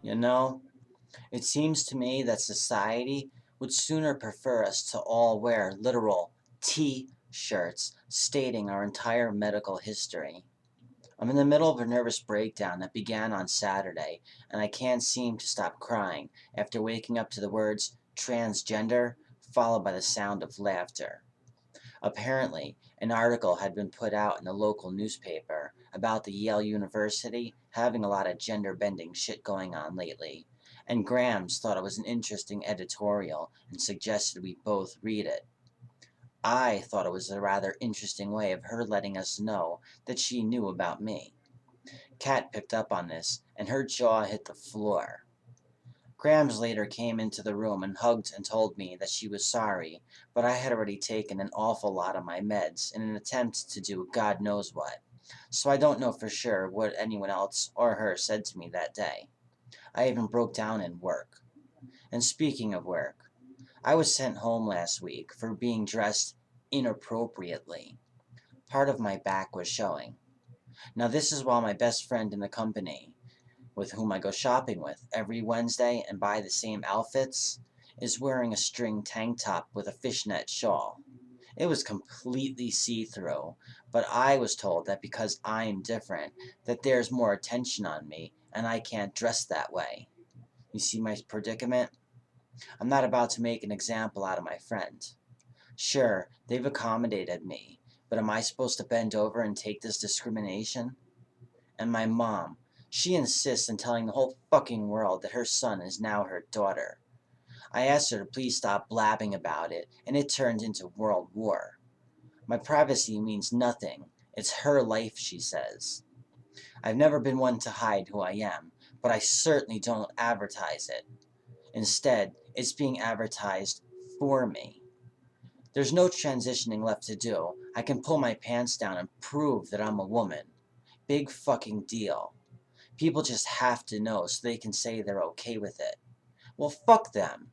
You know, it seems to me that society would sooner prefer us to all wear literal T-shirts stating our entire medical history. I'm in the middle of a nervous breakdown that began on Saturday, and I can't seem to stop crying after waking up to the words transgender, followed by the sound of laughter. Apparently, an article had been put out in the local newspaper about the Yale University having a lot of gender bending shit going on lately, and Grams thought it was an interesting editorial and suggested we both read it. I thought it was a rather interesting way of her letting us know that she knew about me. Kat picked up on this, and her jaw hit the floor. Grams later came into the room and hugged and told me that she was sorry, but I had already taken an awful lot of my meds in an attempt to do God knows what, so I don't know for sure what anyone else or her said to me that day. I even broke down in work. And speaking of work, I was sent home last week for being dressed inappropriately. Part of my back was showing. Now, this is while my best friend in the company, with whom I go shopping with every Wednesday and buy the same outfits, is wearing a string tank top with a fishnet shawl. It was completely see-through, but I was told that because I'm different, that there's more attention on me and I can't dress that way. You see my predicament? I'm not about to make an example out of my friend. Sure, they've accommodated me, but am I supposed to bend over and take this discrimination? And my mom, she insists on telling the whole fucking world that her son is now her daughter. I asked her to please stop blabbing about it, and it turned into world war. My privacy means nothing. It's her life, she says. I've never been one to hide who I am, but I certainly don't advertise it. Instead, it's being advertised for me. There's no transitioning left to do. I can pull my pants down and prove that I'm a woman. Big fucking deal. People just have to know so they can say they're okay with it. Well, fuck them.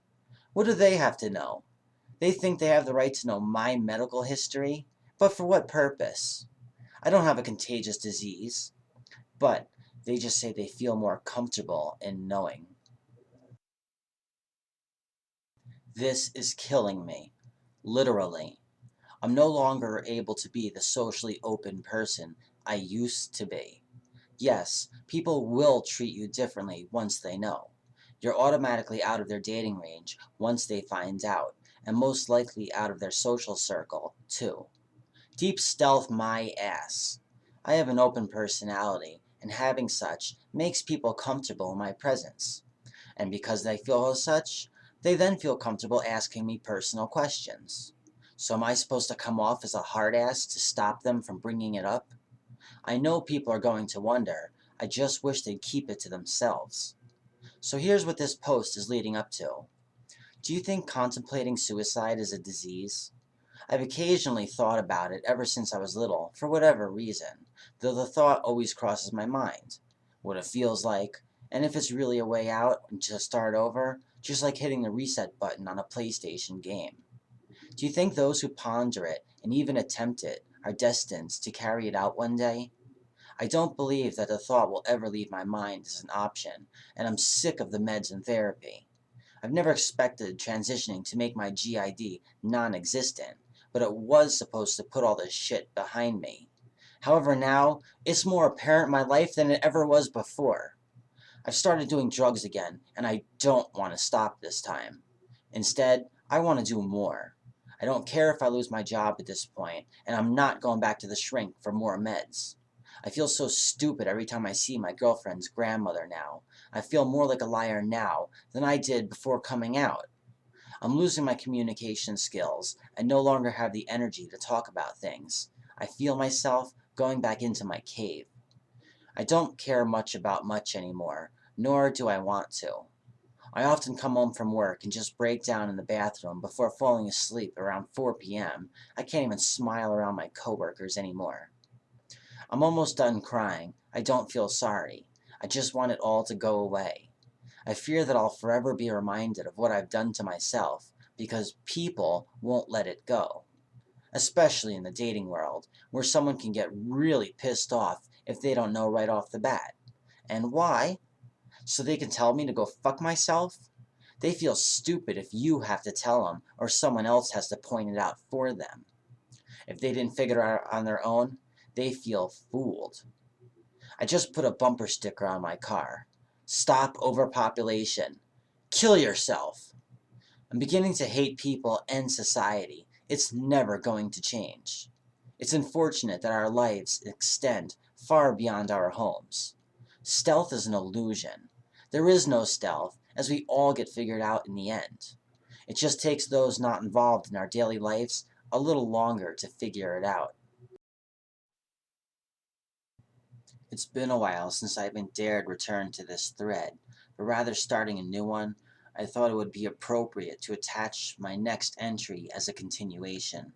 What do they have to know? They think they have the right to know my medical history? But for what purpose? I don't have a contagious disease. But they just say they feel more comfortable in knowing. This is killing me. Literally. I'm no longer able to be the socially open person I used to be. Yes, people will treat you differently once they know. You're automatically out of their dating range once they find out, and most likely out of their social circle, too. Deep stealth my ass. I have an open personality, and having such makes people comfortable in my presence. And because they feel as such, they then feel comfortable asking me personal questions. So am I supposed to come off as a hard ass to stop them from bringing it up? I know people are going to wonder. I just wish they'd keep it to themselves. So here's what this post is leading up to. Do you think contemplating suicide is a disease? I've occasionally thought about it ever since I was little, for whatever reason, though the thought always crosses my mind. What it feels like, and if it's really a way out and to start over, just like hitting the reset button on a PlayStation game. Do you think those who ponder it and even attempt it are destined to carry it out one day? I don't believe that the thought will ever leave my mind as an option, and I'm sick of the meds and therapy. I've never expected transitioning to make my GID non-existent, but it was supposed to put all this shit behind me. However, now, it's more apparent in my life than it ever was before. I've started doing drugs again, and I don't want to stop this time. Instead, I want to do more. I don't care if I lose my job at this point, and I'm not going back to the shrink for more meds. I feel so stupid every time I see my girlfriend's grandmother now. I feel more like a liar now than I did before coming out. I'm losing my communication skills. I no longer have the energy to talk about things. I feel myself going back into my cave. I don't care much about much anymore, nor do I want to. I often come home from work and just break down in the bathroom before falling asleep around 4 p.m. I can't even smile around my coworkers anymore. I'm almost done crying. I don't feel sorry. I just want it all to go away. I fear that I'll forever be reminded of what I've done to myself because people won't let it go. Especially in the dating world, where someone can get really pissed off if they don't know right off the bat. And why? So they can tell me to go fuck myself? They feel stupid if you have to tell them or someone else has to point it out for them. If they didn't figure it out on their own, they feel fooled. I just put a bumper sticker on my car. Stop overpopulation. Kill yourself. I'm beginning to hate people and society. It's never going to change. It's unfortunate that our lives extend far beyond our homes. Stealth is an illusion. There is no stealth, as we all get figured out in the end. It just takes those not involved in our daily lives a little longer to figure it out. It's been a while since I've been dared return to this thread, but rather starting a new one, I thought it would be appropriate to attach my next entry as a continuation.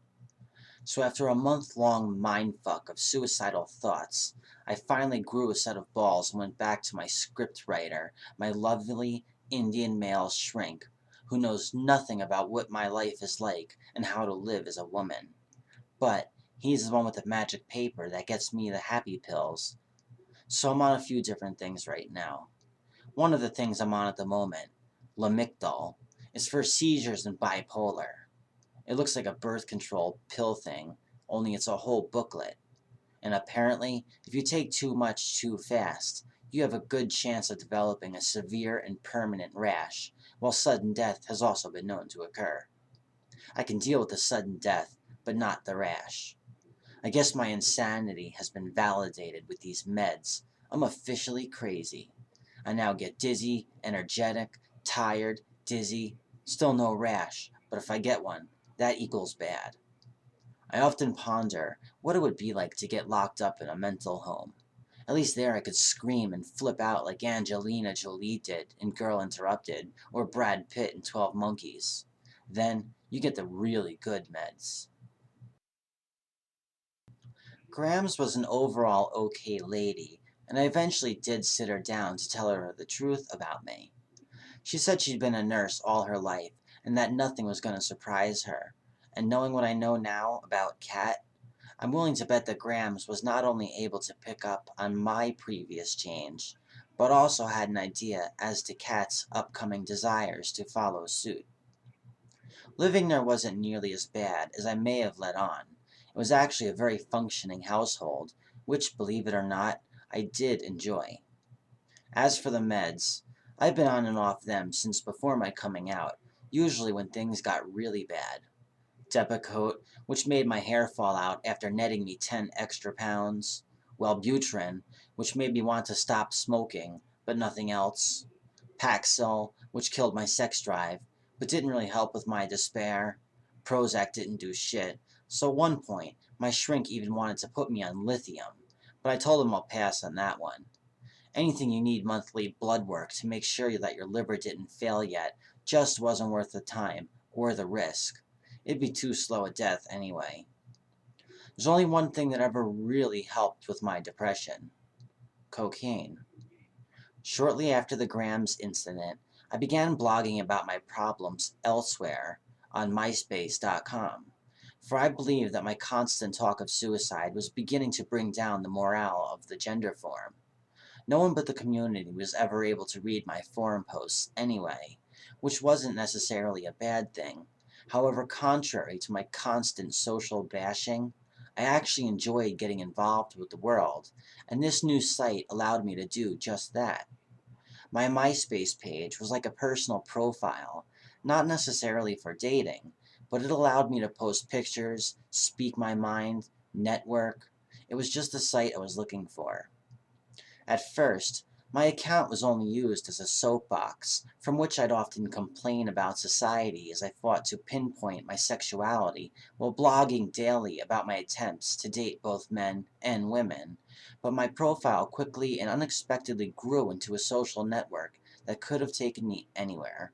So after a month-long mindfuck of suicidal thoughts, I finally grew a set of balls and went back to my script writer, my lovely Indian male shrink, who knows nothing about what my life is like and how to live as a woman. But he's the one with the magic paper that gets me the happy pills. So I'm on a few different things right now. One of the things I'm on at the moment, Lamictal, is for seizures and bipolar. It looks like a birth control pill thing, only it's a whole booklet. And apparently, if you take too much too fast, you have a good chance of developing a severe and permanent rash, while sudden death has also been known to occur. I can deal with the sudden death, but not the rash. I guess my insanity has been validated with these meds. I'm officially crazy. I now get dizzy, energetic, tired, dizzy, still no rash, but if I get one, that equals bad. I often ponder what it would be like to get locked up in a mental home. At least there I could scream and flip out like Angelina Jolie did in Girl Interrupted or Brad Pitt in 12 Monkeys. Then you get the really good meds. Grams was an overall okay lady, and I eventually did sit her down to tell her the truth about me. She said she'd been a nurse all her life, and that nothing was going to surprise her. And knowing what I know now about Kat, I'm willing to bet that Grams was not only able to pick up on my previous change, but also had an idea as to Kat's upcoming desires to follow suit. Living there wasn't nearly as bad as I may have let on. It was actually a very functioning household, which, believe it or not, I did enjoy. As for the meds, I've been on and off them since before my coming out, usually when things got really bad. Depakote, which made my hair fall out after netting me 10 extra pounds. Wellbutrin, which made me want to stop smoking, but nothing else. Paxil, which killed my sex drive, but didn't really help with my despair. Prozac didn't do shit, so at one point, my shrink even wanted to put me on lithium, but I told him I'll pass on that one. Anything you need monthly blood work to make sure that your liver didn't fail yet just wasn't worth the time or the risk. It'd be too slow a death anyway. There's only one thing that ever really helped with my depression: cocaine. Shortly after the Grams incident, I began blogging about my problems elsewhere on myspace.com, for I believed that my constant talk of suicide was beginning to bring down the morale of the gender forum. No one but the community was ever able to read my forum posts anyway, which wasn't necessarily a bad thing. However, contrary to my constant social bashing, I actually enjoyed getting involved with the world, and this new site allowed me to do just that. My MySpace page was like a personal profile, not necessarily for dating, but it allowed me to post pictures, speak my mind, network. It was just the site I was looking for. At first, my account was only used as a soapbox, from which I'd often complain about society as I fought to pinpoint my sexuality while blogging daily about my attempts to date both men and women. But my profile quickly and unexpectedly grew into a social network that could have taken me anywhere.